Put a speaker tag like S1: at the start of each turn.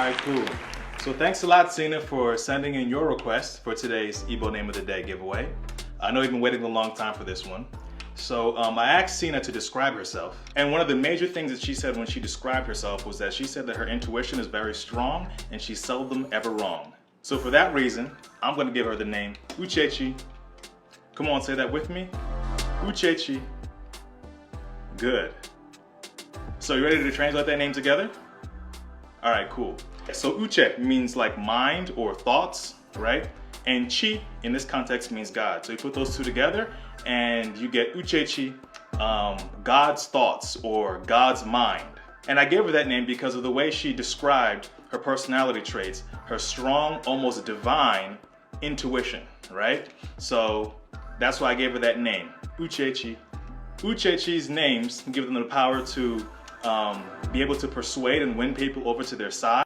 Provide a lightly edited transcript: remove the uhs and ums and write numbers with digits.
S1: Alright, cool. So thanks a lot, Cena, for sending in your request for today's Igbo Name of the Day giveaway. I know you've been waiting a long time for this one. So I asked Cena to describe herself, and one of the major things that she said when she described herself was that she said that her intuition is very strong and she's seldom ever wrong. So for that reason, I'm going to give her the name Uchechi. Come on, say that with me. Uchechi. Good. So you ready to translate that name together? All right, cool. So Uche means like mind or thoughts, right? And Chi in this context means God. So you put those two together and you get Uchechi, God's thoughts or God's mind. And I gave her that name because of the way she described her personality traits, her strong, almost divine intuition, right? So that's why I gave her that name, Uchechi. Uchechi's names give them the power to be able to persuade and win people over to their side.